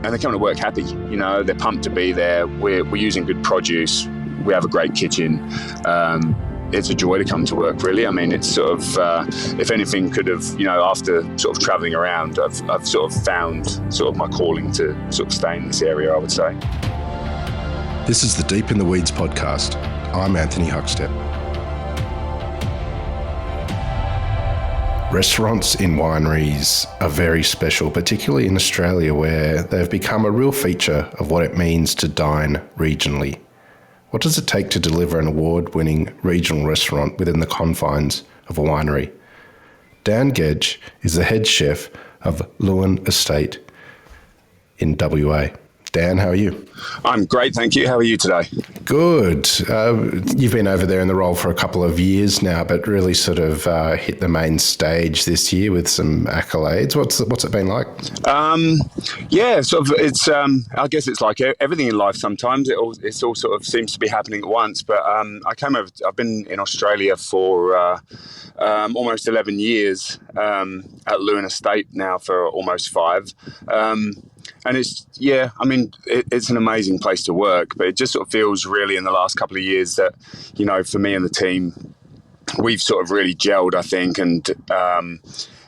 and they come to work happy. They're pumped to be there. We're using good produce. We have a great kitchen. It's a joy to come to work, really. I mean, it's sort of, if anything could have, after sort of travelling around, I've sort of found sort of my calling to sort of stay in this area, I would say. This is the Deep in the Weeds podcast. I'm Anthony Huckstep. Restaurants in wineries are very special, particularly in Australia, where they've become a real feature of what it means to dine regionally. What does it take to deliver an award-winning regional restaurant within the confines of a winery? Dan Gedge is the head chef of Leeuwin Estate in WA. Dan, how are you? I'm great, thank you. How are you today? Good. You've been over there in the role for a couple of years now, but really sort of hit the main stage this year with some accolades. What's it been like? It's. I guess it's like everything in life. Sometimes it all sort of seems to be happening at once. But I came over. I've been in Australia for almost 11 years. At Leeuwin Estate now for almost 5. And it's an amazing place to work, but it just sort of feels really in the last couple of years that, for me and the team, we've sort of really gelled, I think.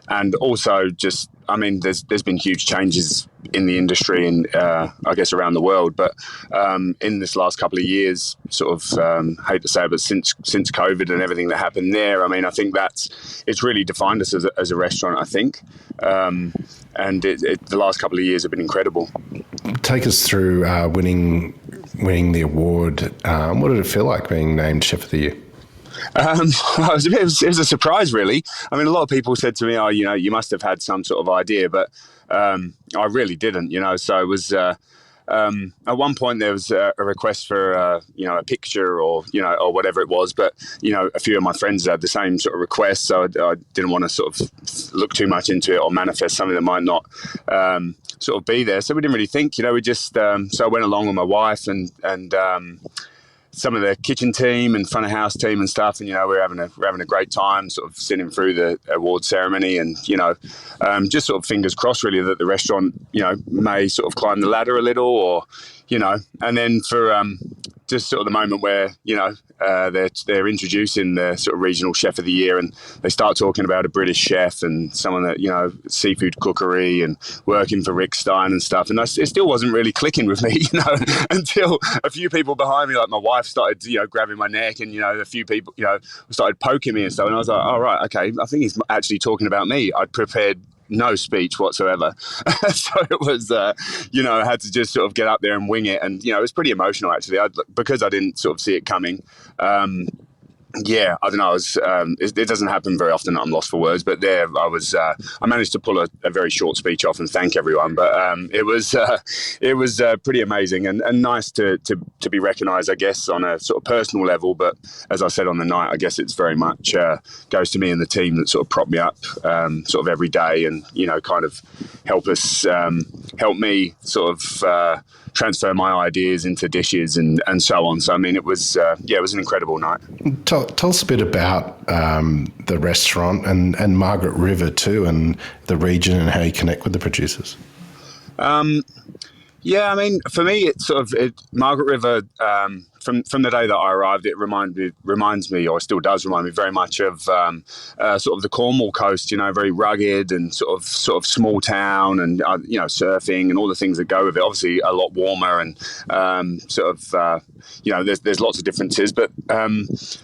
And also just, there's been huge changes in the industry and I guess around the world. But in this last couple of years, sort of, hate to say it, but since COVID and everything that happened there, I think it's really defined us as a restaurant, I think. And the last couple of years have been incredible. Take us through winning the award. What did it feel like being named Chef of the Year? It was a surprise, really. A lot of people said to me, "Oh, you must have had some sort of idea," but I really didn't. So it was. At one point there was a request for a picture or whatever it was, but a few of my friends had the same sort of request, so I didn't want to sort of look too much into it or manifest something that might not sort of be there. So we didn't really think, we just so I went along with my wife and some of the kitchen team and front of house team and stuff, and we're having a great time, sort of sitting through the award ceremony, and just sort of fingers crossed really that the restaurant may sort of climb the ladder a little, or and then for just sort of the moment where they're introducing the sort of regional chef of the year, and they start talking about a British chef and someone that seafood cookery and working for Stein and stuff, and it still wasn't really clicking with me, until a few people behind me, like my wife, started grabbing my neck, and a few people started poking me and stuff, and I was like, oh right, okay, I think he's actually talking about me. I'd prepared no speech whatsoever. So it was, I had to just sort of get up there and wing it. And, it was pretty emotional, actually, because I didn't sort of see it coming. I don't know. It doesn't happen very often that I'm lost for words, but there I was. I managed to pull a very short speech off and thank everyone. But it was pretty amazing and nice to be recognised, I guess, on a sort of personal level. But as I said on the night, I guess it's very much goes to me and the team that sort of prop me up sort of every day, and kind of help me sort of transfer my ideas into dishes and so on. So it was it was an incredible night. Tell us a bit about the restaurant and Margaret River too, and the region and how you connect with the producers. For me, it's sort of Margaret River. From the day that I arrived, it reminds me, or still does remind me, very much of sort of the Cornwell coast. Very rugged and sort of small town, and surfing and all the things that go with it. Obviously, a lot warmer and there's lots of differences. But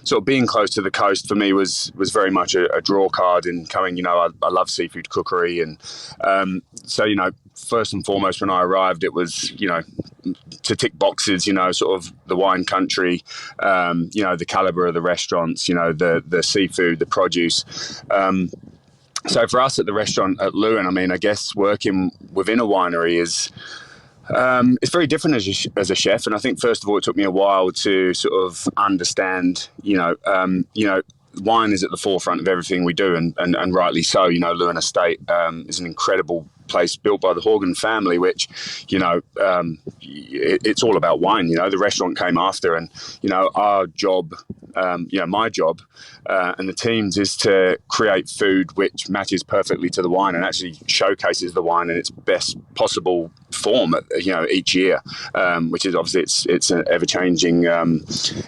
sort of being close to the coast for me was very much a draw card in coming. I love seafood cookery, and first and foremost when I arrived, it was to tick boxes. Sort of the wine country, the caliber of the restaurants, the seafood, the produce. So for us at the restaurant at Leeuwin, I guess working within a winery is it's very different as a chef. And I think first of all, it took me a while to sort of understand, wine is at the forefront of everything we do, and rightly so. Leeuwin Estate is an incredible place built by the Horgan family, which, it's all about wine. The restaurant came after, and, our job, my job and the team's is to create food which matches perfectly to the wine and actually showcases the wine in its best possible form, each year, which is obviously it's an ever-changing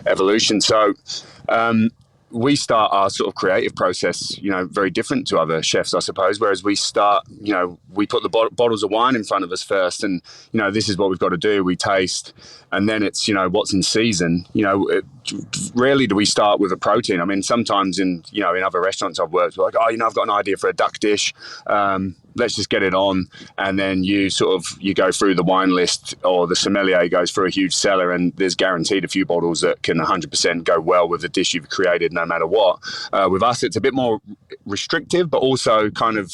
evolution. So we start our sort of creative process, very different to other chefs, I suppose. Whereas we start, we put the bottles of wine in front of us first, and this is what we've got to do. We taste, and then it's what's in season. Rarely do we start with a protein. I mean, sometimes in other restaurants I've worked, we're like, I've got an idea for a duck dish. Let's just get it on, and then you go through the wine list, or the sommelier goes through a huge cellar, and there's guaranteed a few bottles that can 100% go well with the dish you've created, no matter what. With us, it's a bit more restrictive, but also kind of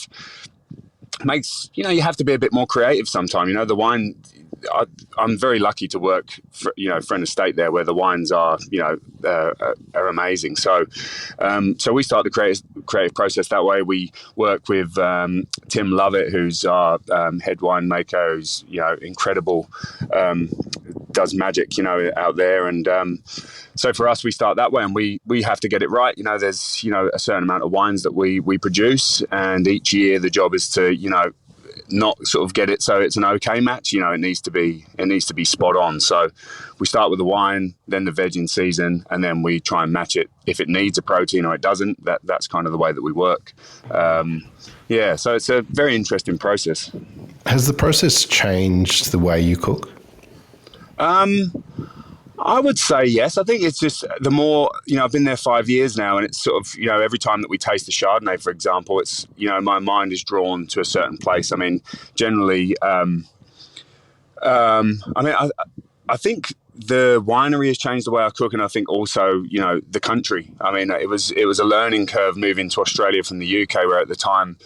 makes you have to be a bit more creative sometimes. The wine. I'm very lucky to work for an estate there where the wines are are amazing. So we start the creative process that way. We work with Tim Lovett, who's our head winemaker, who's incredible, does magic out there, and so for us we start that way, and we have to get it right. There's a certain amount of wines that we produce, and each year the job is to not sort of get it so it's an okay match. It needs to be spot on. So we start with the wine, then the veg in season, and then we try and match it if it needs a protein or it doesn't. That's kind of the way that we work. So it's a very interesting process. Has the process changed the way you cook? I would say yes. I think it's just the more, I've been there 5 years now, and it's sort of, every time that we taste the Chardonnay, for example, it's, my mind is drawn to a certain place. I mean, generally, I think the winery has changed the way I cook, and I think also, the country. I mean, it was a learning curve moving to Australia from the UK, where at the time,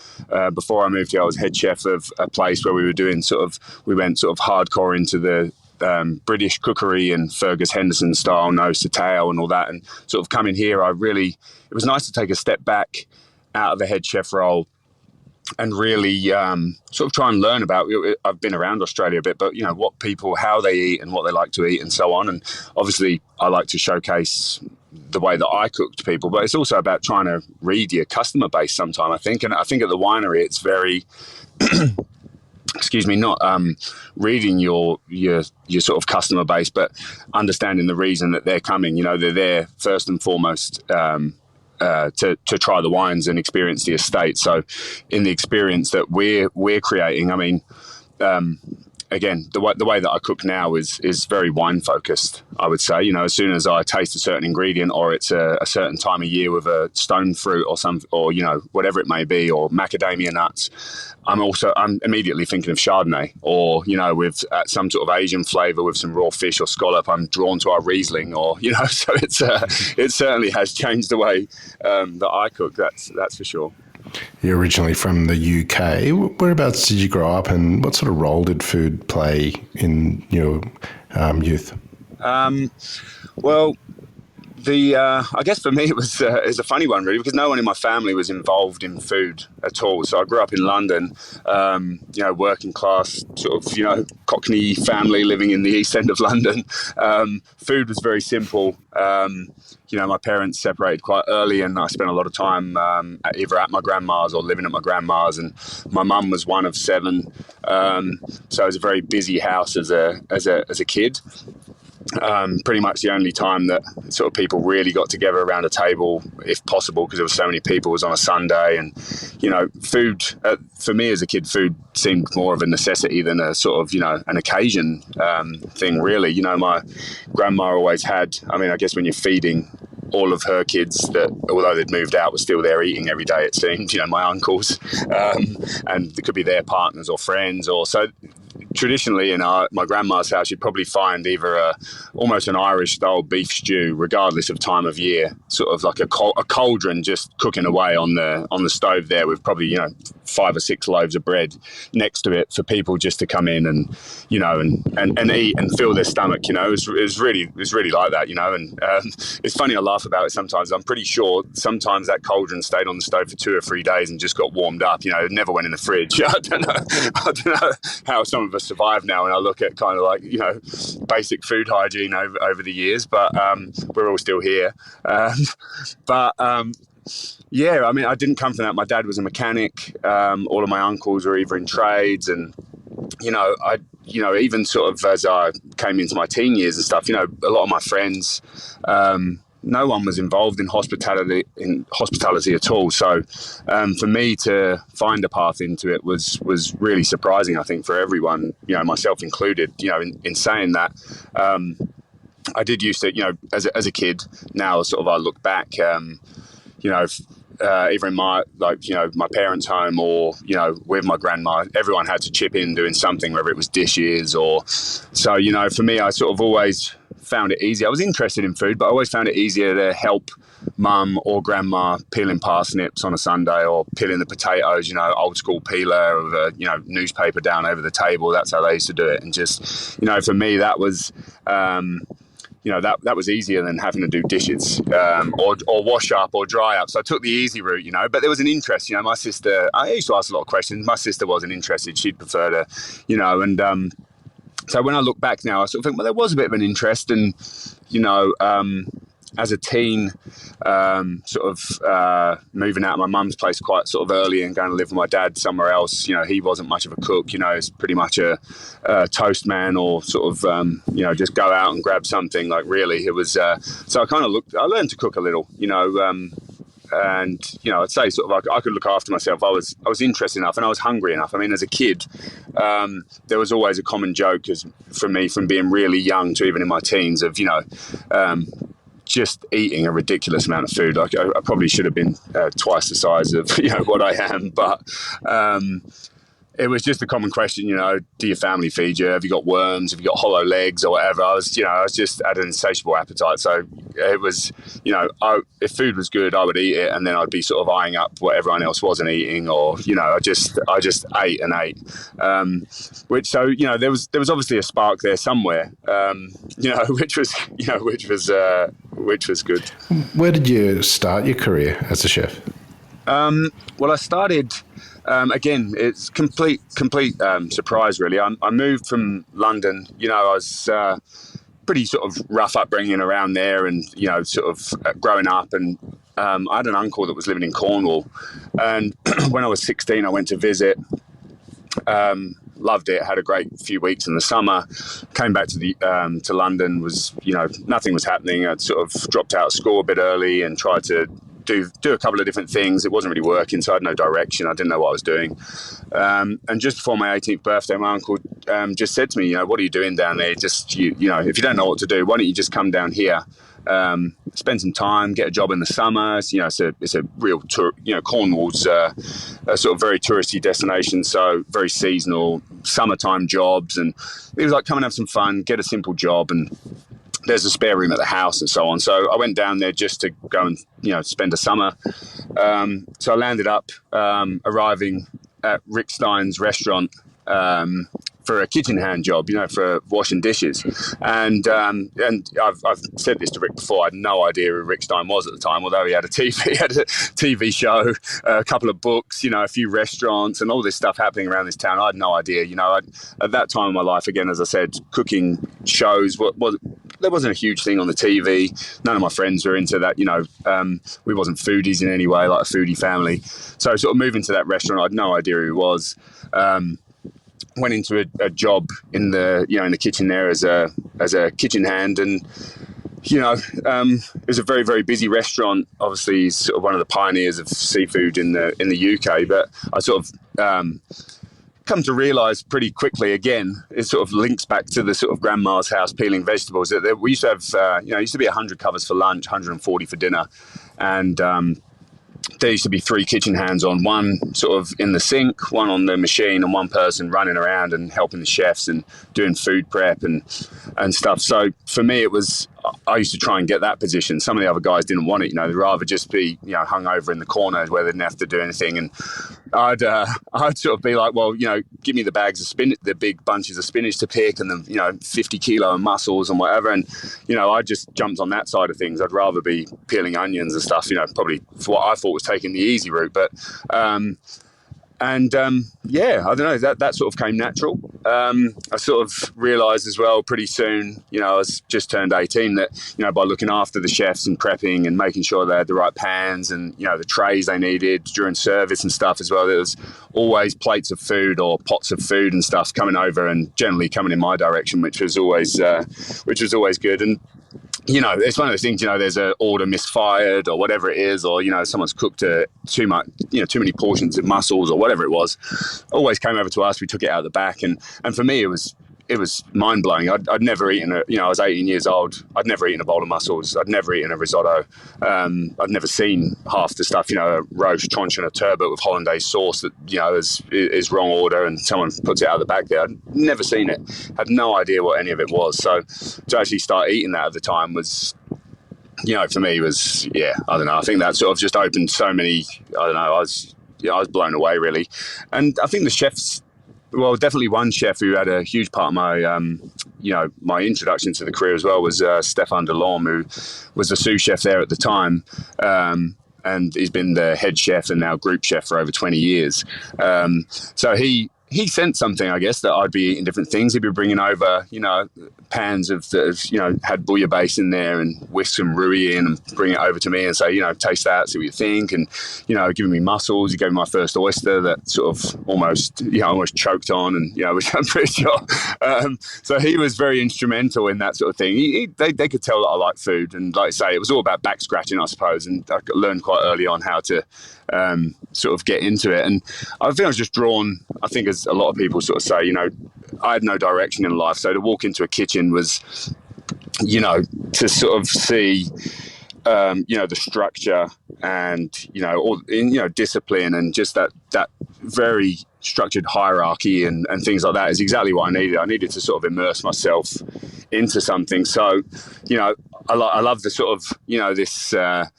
before I moved here, I was head chef of a place where we went sort of hardcore into the British cookery and Fergus Henderson style, nose to tail and all that. And sort of coming here, it was nice to take a step back out of the head chef role and really sort of try and learn about. I've been around Australia a bit, but what people, how they eat and what they like to eat and so on. And obviously I like to showcase the way that I cook to people, but it's also about trying to read your customer base sometime, I think. And I think at the winery, it's very not reading your sort of customer base, but understanding the reason that they're coming. They're there first and foremost to try the wines and experience the estate. So in the experience that we're creating, I mean, again, the way that I cook now is very wine focused, I would say. As soon as I taste a certain ingredient, or it's a certain time of year with a stone fruit or whatever it may be, or macadamia nuts, I'm immediately thinking of Chardonnay, or with some sort of Asian flavour with some raw fish or scallop. I'm drawn to our Riesling, or so it certainly has changed the way that I cook. That's for sure. You're originally from the UK. Whereabouts did you grow up, and what sort of role did food play in your youth? Well, I guess for me it was a funny one, really, because no one in my family was involved in food at all. So I grew up in London, working class sort of Cockney family living in the East End of London. Food was very simple. My parents separated quite early, and I spent a lot of time either at my grandma's or living at my grandma's. And my mum was one of 7, so it was a very busy house as a kid. Pretty much the only time that sort of people really got together around a table, if possible, because there were so many people, was on a Sunday. And food for me as a kid, food seemed more of a necessity than a sort of an occasion thing, really. My grandma always had, I guess when you're feeding all of her kids that, although they'd moved out, were still there eating every day, it seemed, my uncles, and it could be their partners or friends, or so. Traditionally in my grandma's house, you'd probably find either almost an Irish style beef stew, regardless of time of year, sort of like a cauldron just cooking away on the stove there, with probably 5 or 6 loaves of bread next to it for people just to come in and and eat and fill their stomach. It was really like that. And it's funny, I laugh about it sometimes. I'm pretty sure sometimes that cauldron stayed on the stove for 2 or 3 days and just got warmed up. It never went in the fridge. I don't know how some of us survive now, and I look at kind of like basic food hygiene over the years, but we're all still here. Yeah, I didn't come from that. My dad was a mechanic. All of my uncles were either in trades, and Even sort of as I came into my teen years and stuff, a lot of my friends, no one was involved in hospitality at all. So for me to find a path into it was really surprising, I think, for everyone, myself included. In saying that, I did used to, as a kid. Now, sort of, I look back, either in my parents' home or with my grandma, everyone had to chip in doing something, whether it was dishes or so. For me, I sort of always found it easy. I was interested in food, but I always found it easier to help mum or grandma peeling parsnips on a Sunday, or peeling the potatoes, old school peeler of a newspaper down over the table. That's how they used to do it. And just for me, that was that was easier than having to do dishes or wash up or dry up. So I took the easy route, but there was an interest. My sister, I used to ask a lot of questions. My sister wasn't interested. She'd prefer to, so when I look back now, I sort of think, well, there was a bit of an interest. And, as a teen, moving out of my mum's place quite sort of early and going to live with my dad somewhere else, he wasn't much of a cook, he's pretty much a toast man, or sort of, just go out and grab something. Like, really, it was, so I learned to cook a little, and I'd say sort of I could look after myself. I was interested enough, and I was hungry enough. I mean, as a kid, there was always a common joke from me, from being really young to even in my teens, of just eating a ridiculous amount of food. Like, I probably should have been twice the size of what I am, but it was just a common question, do your family feed you? Have you got worms? Have you got hollow legs or whatever? I was just had an insatiable appetite. So it was, if food was good, I would eat it, and then I'd be sort of eyeing up what everyone else wasn't eating, or, I just ate and ate. There was obviously a spark there somewhere, which was good. Where did you start your career as a chef? Well, I started. Again, it's complete surprise, really. I moved from London. I was pretty sort of rough upbringing around there, and sort of growing up. And I had an uncle that was living in Cornwall, and when I was 16, I went to visit. Loved it. Had a great few weeks in the summer. Came back to London. Was nothing was happening. I'd sort of dropped out of school a bit early and tried to do a couple of different things. It wasn't really working, so I had no direction. I didn't know what I was doing. And just before my 18th birthday, my uncle just said to me, what are you doing down there? Just, if you don't know what to do, why don't you just come down here, spend some time, get a job in the summer. It's a real tour. Cornwall's a sort of very touristy destination, so very seasonal, summertime jobs. And it was like, come and have some fun, get a simple job, and there's a spare room at the house and so on. So I went down there just to go and, spend a summer. So I landed up arriving at Rick Stein's restaurant for a kitchen hand job, for washing dishes. And I've said this to Rick before. I had no idea who Rick Stein was at the time, although he had a TV show, a couple of books, a few restaurants, and all this stuff happening around this town. I had no idea. At that time in my life, again, as I said, cooking shows there wasn't a huge thing on the TV. None of my friends were into that. We wasn't foodies in any way, like a foodie family. So sort of moving to that restaurant, I had no idea who he was. Went into a job in the kitchen there as a kitchen hand, and it was a very, very busy restaurant. Obviously, he's sort of one of the pioneers of seafood in the UK. But I sort of come to realise pretty quickly, again, it sort of links back to the sort of grandma's house peeling vegetables. That we used to have, used to be 100 covers for lunch, 140 for dinner, and there used to be 3 kitchen hands on, one sort of in the sink, one on the machine, and one person running around and helping the chefs and doing food prep and stuff. So for me, I used to try and get that position. Some of the other guys didn't want it, they'd rather just be, hung over in the corner where they didn't have to do anything. And I'd sort of be like, well, give me the bags of spinach, the big bunches of spinach to pick, and the 50 kilo of mussels and whatever. And I just jumped on that side of things. I'd rather be peeling onions and stuff, probably for what I thought was taking the easy route. But And yeah, I don't know, that sort of came natural. I sort of realised as well pretty soon, you know, I was just turned 18, that, you know, by looking after the chefs and prepping and making sure they had the right pans and, you know, the trays they needed during service and stuff as well, there was always plates of food or pots of food and stuff coming over, and generally coming in my direction, which was always good. And you know, it's one of those things, you know, there's an order misfired or whatever it is, or, you know, someone's cooked too many portions of mussels or whatever it was, always came over to us. We took it out of the back. And for me, it was mind blowing. I'd never eaten I was 18 years old. I'd never eaten a bowl of mussels. I'd never eaten a risotto. I'd never seen half the stuff, you know, a roast, tranche and a turbot with hollandaise sauce that, you know, is wrong order and someone puts it out of the bag there. I'd never seen it. Had no idea what any of it was. So to actually start eating that at the time was, you know, for me was, yeah, I don't know. I think that sort of just opened so many, I don't know, I was blown away really. And I think the chefs, well, definitely one chef who had a huge part of my, you know, my introduction to the career as well was Stefan Delorme, who was the sous chef there at the time. And he's been the head chef and now group chef for over 20 years. So he sensed something, I guess, that I'd be eating different things. He'd be bringing over, you know, pans that, you know, had bouillabaisse in there and whisk some rui in and bring it over to me and say, you know, taste that, see what you think. And, you know, giving me mussels. He gave me my first oyster that sort of almost choked on, and, you know, which I'm pretty sure. So he was very instrumental in that sort of thing. They could tell that I like food. And like I say, it was all about back scratching, I suppose. And I learned quite early on how to sort of get into it. And I think I was just drawn, I think, as a lot of people sort of say, you know, I had no direction in life. So to walk into a kitchen was, you know, to sort of see, you know, the structure and, you know, discipline and just that very structured hierarchy and things like that is exactly what I needed. I needed to sort of immerse myself into something. So, you know, I love the sort of, you know, this, at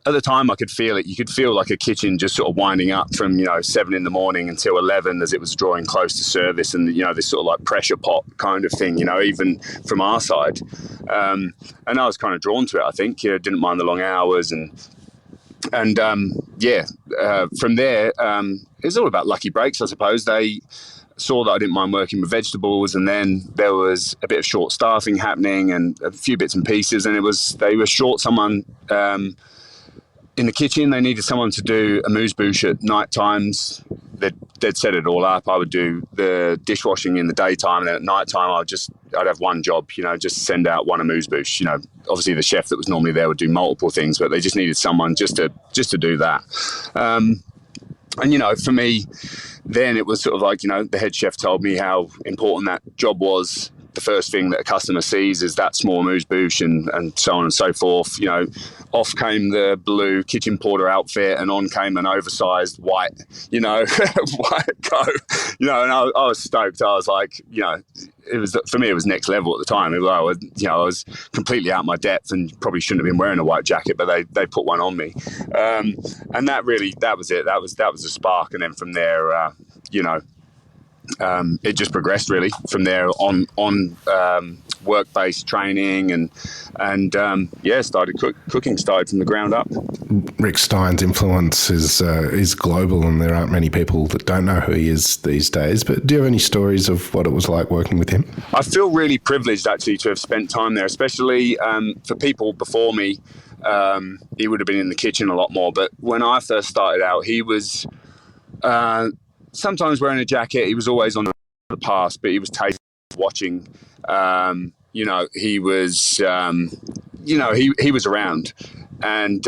the time I could feel it. You could feel like a kitchen just sort of winding up from, you know, 7 a.m. until 11 as it was drawing close to service, and, you know, this sort of like pressure pot kind of thing, you know, even from our side. And I was kind of drawn to it, I think. You know, didn't mind the long hours and from there, it was all about lucky breaks, I suppose. They saw that I didn't mind working with vegetables, and then there was a bit of short staffing happening and a few bits and pieces, and they were short someone in the kitchen. They needed someone to do a amuse-bouche at night times. They'd set it all up. I would do the dishwashing in the daytime, and then at night time I'd have one job, you know, just send out one amuse-bouche. You know, obviously the chef that was normally there would do multiple things, but they just needed someone just to do that. And, you know, for me, then it was sort of like, you know, the head chef told me how important that job was. The first thing that a customer sees is that small amuse-bouche and so on and so forth. You know, off came the blue kitchen porter outfit and on came an oversized white, you know, white coat, you know, and I was stoked. I was like, you know, for me, it was next level at the time. I was completely out of my depth and probably shouldn't have been wearing a white jacket, but they put one on me. And that was it. That was the spark. And then from there, you know, it just progressed really from there on work-based training and started cooking started from the ground up. Rick Stein's influence is global, and there aren't many people that don't know who he is these days. But do you have any stories of what it was like working with him? I feel really privileged actually to have spent time there, especially for people before me. He would have been in the kitchen a lot more, but when I first started out, he was sometimes wearing a jacket. He was always on the pass, but he was tasting, watching. You know, he was, you know, he was around. And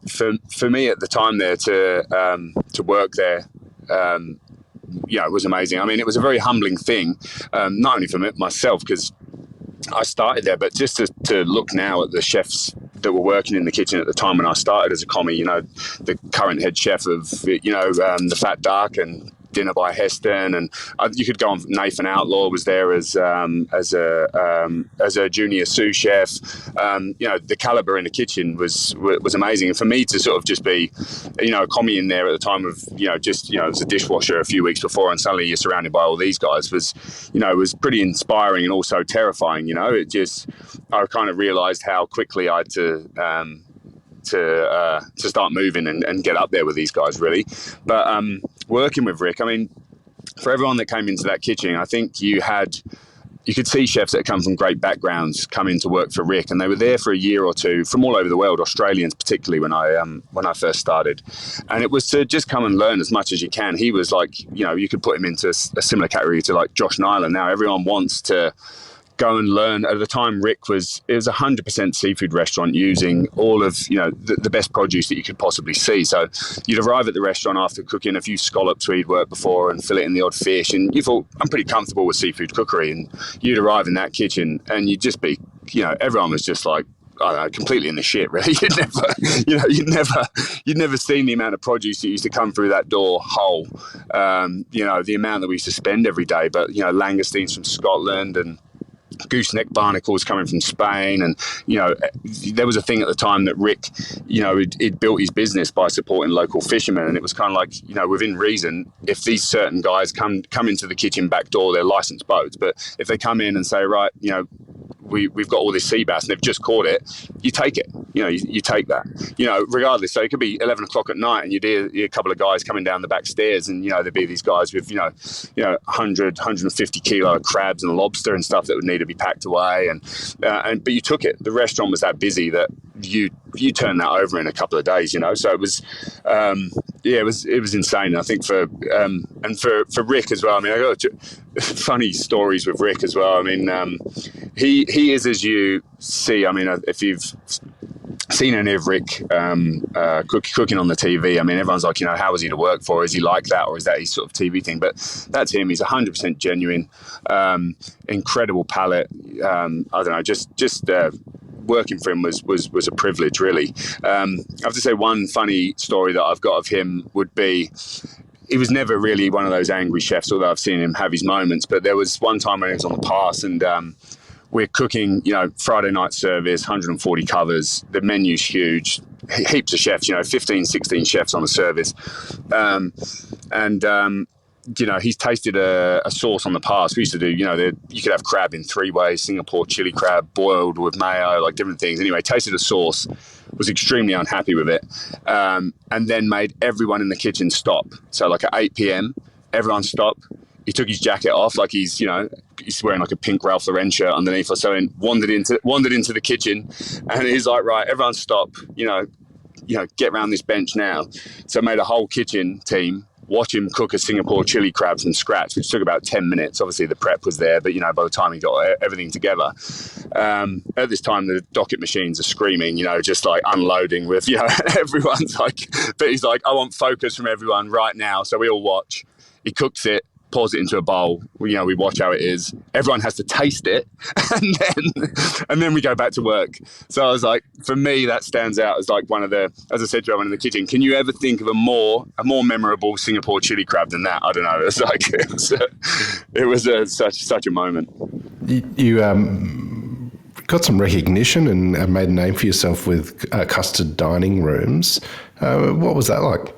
for me at the time there to work there, you know, it was amazing. I mean, it was a very humbling thing, not only for myself, because I started there, but just to look now at the chefs that were working in the kitchen at the time when I started as a commie, you know, the current head chef of, you know, the Fat Duck and Dinner by Heston, and you could go on. Nathan Outlaw was there as a junior sous chef. You know, the caliber in the kitchen was amazing, and for me to sort of just be, you know, a commie in there at the time of, you know, just, you know, as a dishwasher a few weeks before, and suddenly you're surrounded by all these guys was, you know, it was pretty inspiring and also terrifying. You know, I kind of realised how quickly I had to to start moving and get up there with these guys, really. But working with Rick, I mean, for everyone that came into that kitchen, I think you could see chefs that come from great backgrounds come in to work for Rick, and they were there for a year or two from all over the world, Australians particularly, when I first started. And it was to just come and learn as much as you can. He was like, you could put him into a similar category to like Josh Nyland. Now everyone wants to go and learn. At the time, Rick it was 100% seafood restaurant, using all of the best produce that you could possibly see. So you'd arrive at the restaurant after cooking a few scallops where you'd worked before and fill it in the odd fish, and you thought, I'm pretty comfortable with seafood cookery, and you'd arrive in that kitchen and you'd just be, everyone was just like, I don't know, completely in the shit, really. You'd never seen the amount of produce that used to come through that door whole. The amount that we used to spend every day. But langoustines from Scotland and gooseneck barnacles coming from Spain, and there was a thing at the time that Rick, he'd built his business by supporting local fishermen, and it was kind of like, within reason, if these certain guys come into the kitchen back door, they're licensed boats, but if they come in and say, right, we've got all this sea bass and they've just caught it, you take it. You take that. Regardless. So it could be 11 o'clock at night and you'd hear a couple of guys coming down the back stairs, and there'd be these guys with 150 kilo of crabs and lobster and stuff that would need to be packed away, but you took it. The restaurant was that busy that you turned that over in a couple of days. So it was it was insane. I think for Rick as well. I mean, I got funny stories with Rick as well. I mean, he is, as you see, I mean, if you've seen any of Rick cooking on the TV, I mean, everyone's like, how was he to work for? Is he like that, or is that his sort of TV thing? But that's him. He's 100% genuine, incredible palate. I don't know, just working for him was a privilege, really. I have to say, one funny story that I've got of him would be, he was never really one of those angry chefs, although I've seen him have his moments. But there was one time when he was on the pass, and we're cooking, Friday night service, 140 covers. The menu's huge, heaps of chefs, 15, 16 chefs on the service. He's tasted a sauce on the pass. We used to do, you could have crab in 3 ways: Singapore chili crab, boiled with mayo, like different things. Anyway, tasted a sauce, was extremely unhappy with it, and then made everyone in the kitchen stop. So like at 8 p.m, everyone stopped. He took his jacket off, like he's wearing like a pink Ralph Lauren shirt underneath or so, and wandered into the kitchen, and he's like, right, everyone stop, get around this bench now. So made a whole kitchen team watch him cook a Singapore chili crab from scratch, which took about 10 minutes. Obviously the prep was there, but by the time he got everything together, at this time the docket machines are screaming, just like unloading with, everyone's like, but he's like, I want focus from everyone right now. So we all watch. He cooks it, pours it into a bowl. We watch how it is. Everyone has to taste it, and then we go back to work. So I was like, for me, that stands out as like one of the, as I said to everyone in the kitchen, can you ever think of a more memorable Singapore chili crab than that? I don't know. It's like it was such a moment. You got some recognition and made a name for yourself with custard dining rooms. What was that like?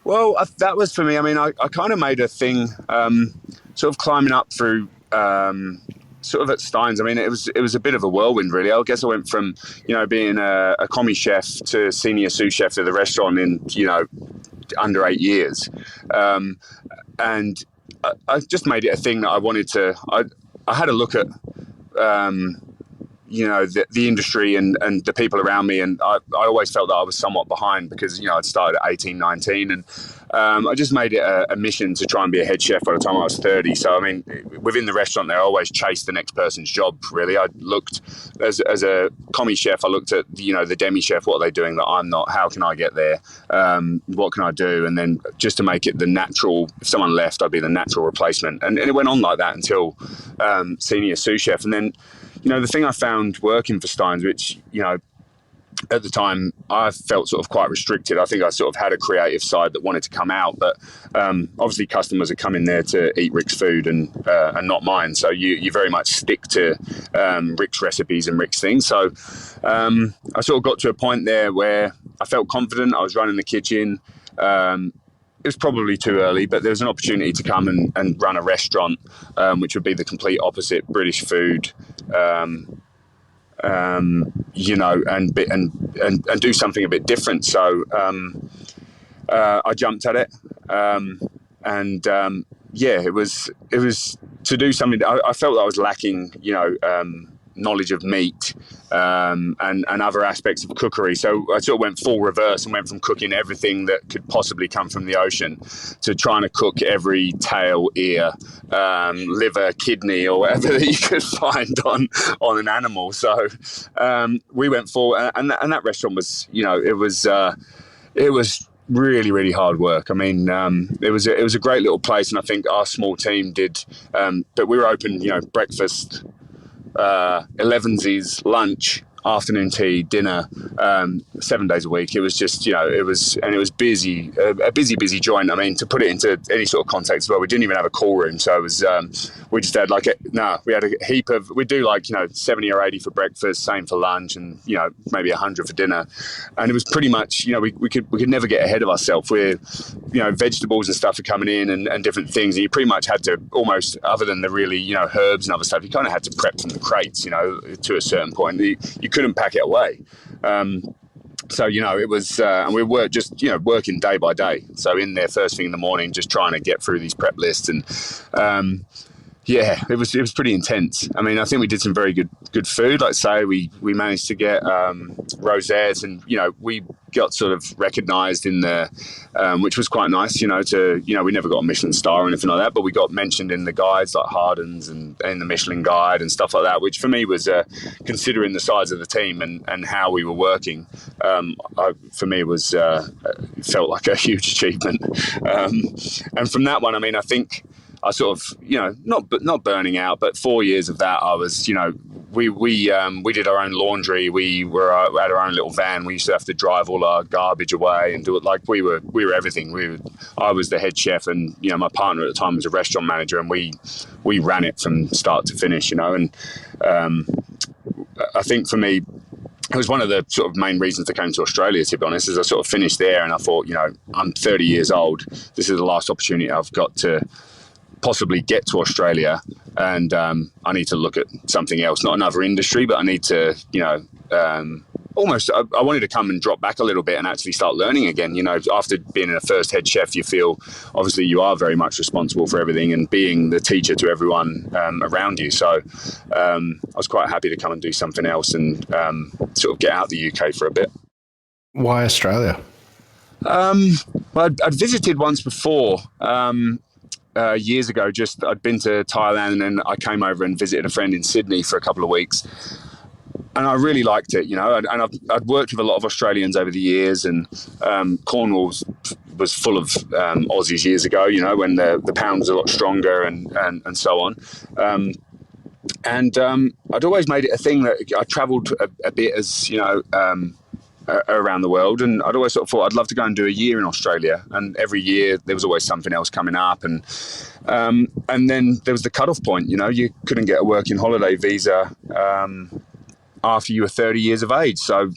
Well, that was for me. I mean, I kind of made a thing, sort of climbing up through, sort of at Stein's. I mean, it was a bit of a whirlwind, really. I guess I went from, being a commis chef to senior sous chef of the restaurant in, under 8 years, and I just made it a thing that I wanted to. I had a look at. The industry and the people around me. And I always felt that I was somewhat behind because, I'd started at 18, 19. And I just made it a mission to try and be a head chef by the time I was 30. So, I mean, within the restaurant there, I always chased the next person's job, really. I looked, as a commis chef, I looked at, the demi chef, what are they doing that I'm not? How can I get there? What can I do? And then just to make it the natural, if someone left, I'd be the natural replacement. And it went on like that until senior sous chef. And then, the thing I found working for Stein's, which, at the time I felt sort of quite restricted. I think I sort of had a creative side that wanted to come out, but obviously customers are coming there to eat Rick's food and not mine. So you very much stick to Rick's recipes and Rick's things. So I sort of got to a point there where I felt confident. I was running the kitchen. It was probably too early, but there was an opportunity to come and run a restaurant, which would be the complete opposite, British food, you know, and do something a bit different. So I jumped at it, yeah, it was to do something. I felt that I was lacking, you know, knowledge of meat and other aspects of cookery. So I sort of went full reverse and went from cooking everything that could possibly come from the ocean to trying to cook every tail, ear, liver, kidney, or whatever that you could find on an animal. So we went forward, and that restaurant was, you know, it was really, really hard work. I mean, it was a great little place, and I think our small team did. But we were open, you know, breakfast, 11sies, lunch, afternoon tea, dinner, 7 days a week. It was just, you know, it was busy, a busy joint. I mean, to put it into any sort of context as well, we didn't even have a call room. So it was, we just had we had a heap of, we do 70 or 80 for breakfast, same for lunch, and, you know, maybe 100 for dinner. And it was pretty much, you know, we could never get ahead of ourselves. We're, you know, vegetables and stuff are coming in and different things. And you pretty much had to almost, other than the really, you know, herbs and other stuff, you kind of had to prep from the crates, you know, to a certain point. You couldn't pack it away. So, you know, it was, and we were just, you know, working day by day. So in there first thing in the morning, just trying to get through these prep lists. And yeah, it was pretty intense. I mean, I think we did some very good food. Like I say, we managed to get rosettes, and, you know, we got sort of recognised in the, which was quite nice, you know, we never got a Michelin star or anything like that, but we got mentioned in the guides like Harden's and in the Michelin guide and stuff like that, which for me was, considering the size of the team and how we were working, for me was, felt like a huge achievement. And from that one, I mean, I think I sort of, you know, not burning out, but 4 years of that, I was, you know, we did our own laundry. We had our own little van. We used to have to drive all our garbage away and do it. Like we were everything. I was the head chef, and, you know, my partner at the time was a restaurant manager, and we ran it from start to finish, you know. And I think for me, it was one of the sort of main reasons I came to Australia, to be honest, is I sort of finished there and I thought, you know, I'm 30 years old. This is the last opportunity I've got to possibly get to Australia, and I need to look at something else, not another industry, but I need to, you know, almost, I wanted to come and drop back a little bit and actually start learning again. You know, after being a first head chef, you feel, obviously you are very much responsible for everything and being the teacher to everyone around you. So I was quite happy to come and do something else and sort of get out the UK for a bit. Why Australia? Well, I'd visited once before, years ago. Just I'd been to Thailand, and then I came over and visited a friend in Sydney for a couple of weeks, and I really liked it, you know. And I'd worked with a lot of Australians over the years, and Cornwell was full of Aussies years ago, you know, when the pound was a lot stronger and so on. I'd always made it a thing that I travelled a bit, as you know, around the world, and I'd always sort of thought I'd love to go and do a year in Australia. And every year there was always something else coming up, and then there was the cutoff point. You know, you couldn't get a working holiday visa after you were 30 years of age. So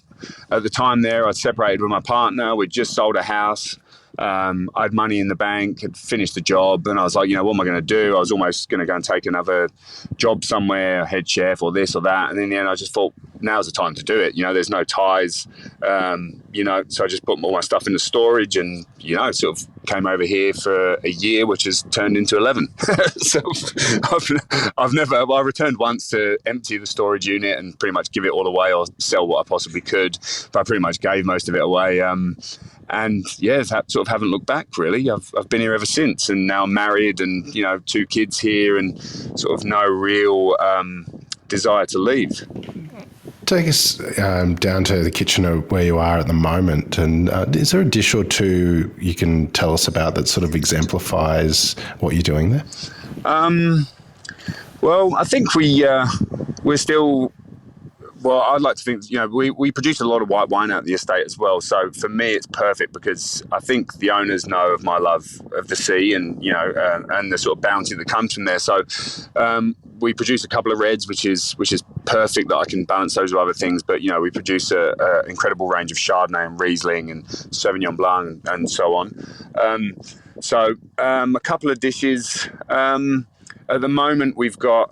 at the time there, I'd separated with my partner. We'd just sold a house. I had money in the bank, had finished the job, and I was like, you know, what am I going to do? I was almost going to go and take another job somewhere, head chef or this or that. And in the end, I just thought, now's the time to do it. You know, there's no ties, you know, so I just put all my stuff into storage and, you know, sort of came over here for a year, which has turned into 11. So I returned once to empty the storage unit and pretty much give it all away or sell what I possibly could, but I pretty much gave most of it away. And yeah, sort of haven't looked back really. I've been here ever since, and now I'm married and, you know, 2 kids here, and sort of no real desire to leave. Take us down to the kitchen of where you are at the moment, and is there a dish or two you can tell us about that sort of exemplifies what you're doing there? Well, I think we're still. Well, I'd like to think, you know, we produce a lot of white wine out of the estate as well. So for me, it's perfect because I think the owners know of my love of the sea and, you know, and the sort of bounty that comes from there. So we produce a couple of reds, which is perfect that I can balance those with other things. But, you know, we produce an incredible range of Chardonnay and Riesling and Sauvignon Blanc and so on. So a couple of dishes. At the moment, we've got...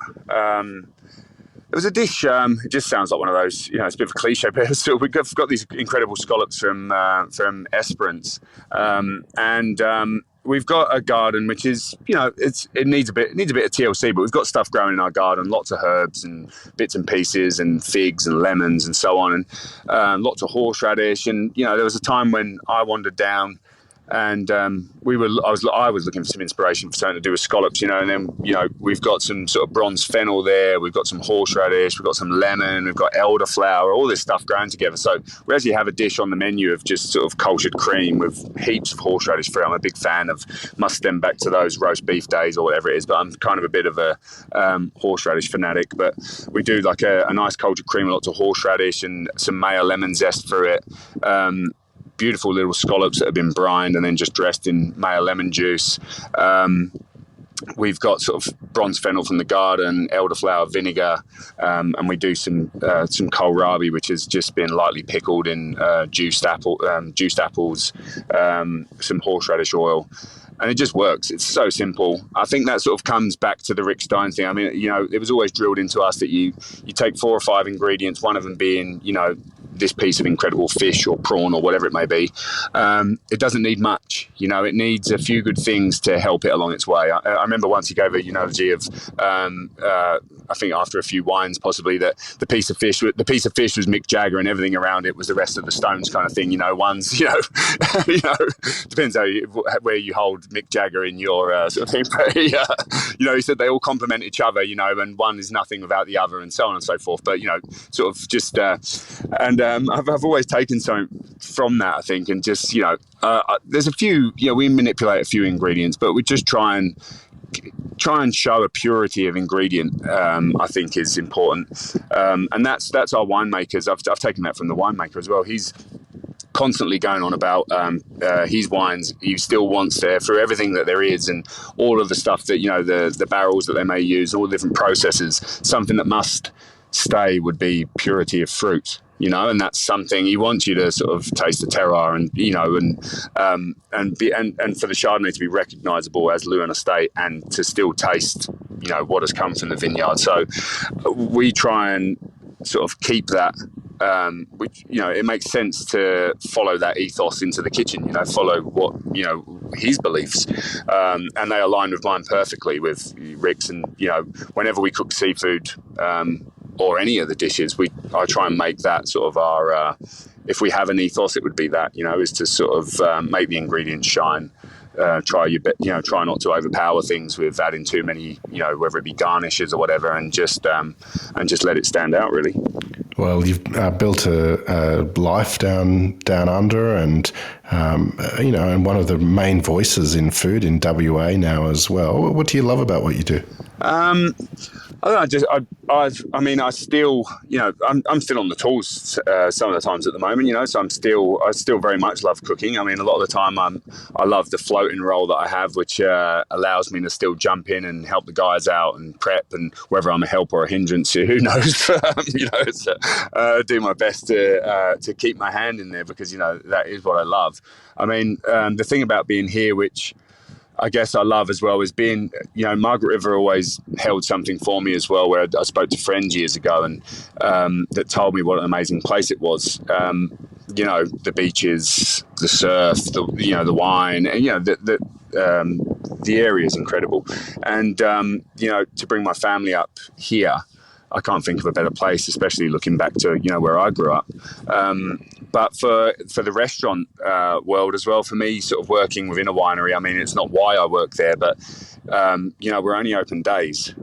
It was a dish. It just sounds like one of those. It's a bit of a cliche, but so we've got these incredible scallops from Esperance, and we've got a garden which is, it needs a bit of TLC, but we've got stuff growing in our garden, lots of herbs and bits and pieces, and figs and lemons and so on, and lots of horseradish. And there was a time when I wandered down. And I was looking for some inspiration for something to do with scallops, and then we've got some sort of bronze fennel there, we've got some horseradish, we've got some lemon, we've got elderflower, all this stuff growing together. So we actually have a dish on the menu of just sort of cultured cream with heaps of horseradish fruit. I'm a big fan of, must stem back to those roast beef days or whatever it is, but I'm kind of a bit of a horseradish fanatic. But we do like a nice cultured cream with lots of horseradish and some mayo lemon zest through it. Beautiful little scallops that have been brined and then just dressed in mayo lemon juice. We've got sort of bronze fennel from the garden, elderflower vinegar, and we do some kohlrabi, which has just been lightly pickled in juiced apples, some horseradish oil. And it just works. It's so simple. I think that sort of comes back to the Rick Stein thing. I mean, it was always drilled into us that you take 4 or 5 ingredients, one of them being, this piece of incredible fish or prawn or whatever it may be. It doesn't need much. It needs a few good things to help it along its way. I remember once he gave a analogy of, I think after a few wines possibly, that the piece of fish was Mick Jagger and everything around it was the rest of the Stones kind of thing. One's, depends where you hold Mick Jagger in your sort of thing. But he said they all complement each other, and one is nothing without the other, and so on and so forth. But sort of just I've always taken something from that, I think, and just there's a few, we manipulate a few ingredients, but we just try and show a purity of ingredient. I think is important, and that's our winemakers. I've taken that from the winemaker as well. He's constantly going on about his wines. He still wants there for everything that there is, and all of the stuff that the barrels that they may use, all the different processes. Something that must stay would be purity of fruit. And that's something he wants you to sort of taste the terroir, and and for the Chardonnay to be recognisable as Leeuwin Estate, and to still taste what has come from the vineyard. So we try and sort of keep that. Which it makes sense to follow that ethos into the kitchen. Follow what his beliefs, and they align with mine perfectly with Rick's. And whenever we cook seafood. Or any of the dishes, I try and make that sort of our. If we have an ethos, it would be that is to sort of make the ingredients shine. Try not to overpower things with adding too many, whether it be garnishes or whatever, and just let it stand out really. Well, you've built a life down under, and and one of the main voices in food in WA now as well. What do you love about what you do? I don't know. I still, I'm still on the tools some of the times at the moment, so I still very much love cooking. I mean, a lot of the time I love the floating role that I have, which allows me to still jump in and help the guys out and prep, and whether I'm a help or a hindrance, who knows, do my best to keep my hand in there, because, that is what I love. I mean, the thing about being here, which I guess I love as well, is being, Margaret River always held something for me as well, where I spoke to friends years ago and that told me what an amazing place it was. The beaches, the surf, the wine, and, the area is incredible. And, to bring my family up here, I can't think of a better place, especially looking back to, where I grew up. But for the restaurant world as well, for me, sort of working within a winery, I mean, it's not why I work there, but, we're only open days.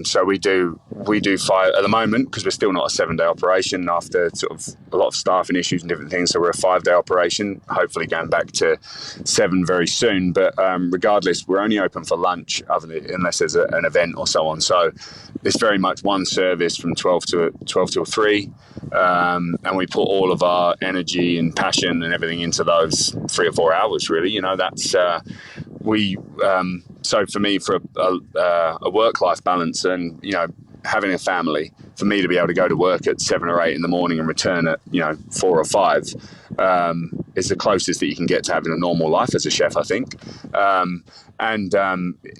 So we do 5 at the moment, because we're still not a 7-day operation after sort of a lot of staffing issues and different things. So we're a 5-day operation, hopefully going back to 7 very soon. But regardless, we're only open for lunch, unless there's an event or so on. So it's very much one service from 12 till 3. And we put all of our energy and passion and everything into those 3 or 4 hours, really. That's so for me, for a work-life balance, and having a family, for me to be able to go to work at 7 or 8 in the morning and return at 4 or 5, is the closest that you can get to having a normal life as a chef, I think.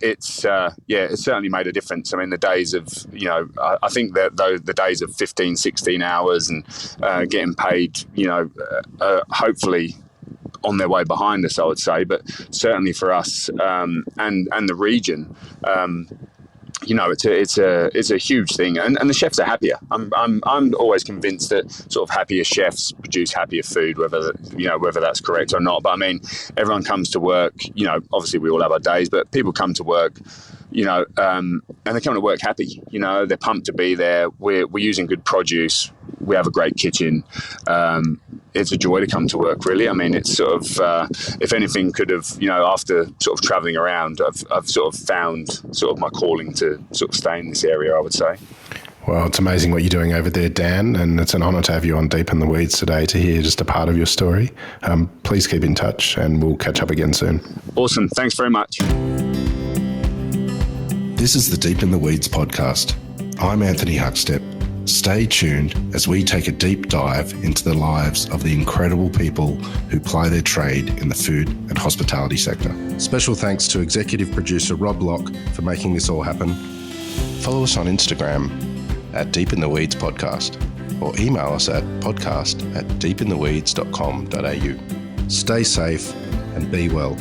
It's certainly made a difference. I mean, the days of, I think that the days of 15, 16 hours and getting paid, hopefully on their way behind us, I would say. But certainly for us and the region, it's a huge thing, and the chefs are happier. I'm always convinced that sort of happier chefs produce happier food, whether that's correct or not. But I mean, everyone comes to work. Obviously we all have our days, but people come to work, and they come to work happy. They're pumped to be there. We're using good produce. We have a great kitchen. It's a joy to come to work, really. I mean, it's sort of, if anything could have, after sort of traveling around, I've sort of found sort of my calling to sort of stay in this area, I would say. Well, it's amazing what you're doing over there, Dan, and it's an honour to have you on Deep in the Weeds today to hear just a part of your story. Please keep in touch and we'll catch up again soon. Awesome. Thanks very much. This is the Deep in the Weeds podcast. I'm Anthony Huckstep. Stay tuned as we take a deep dive into the lives of the incredible people who ply their trade in the food and hospitality sector. Special thanks to executive producer Rob Locke for making this all happen. Follow us on Instagram at Deep in the Weeds Podcast or email us at podcast@deepintheweeds.com.au. Stay safe and be well.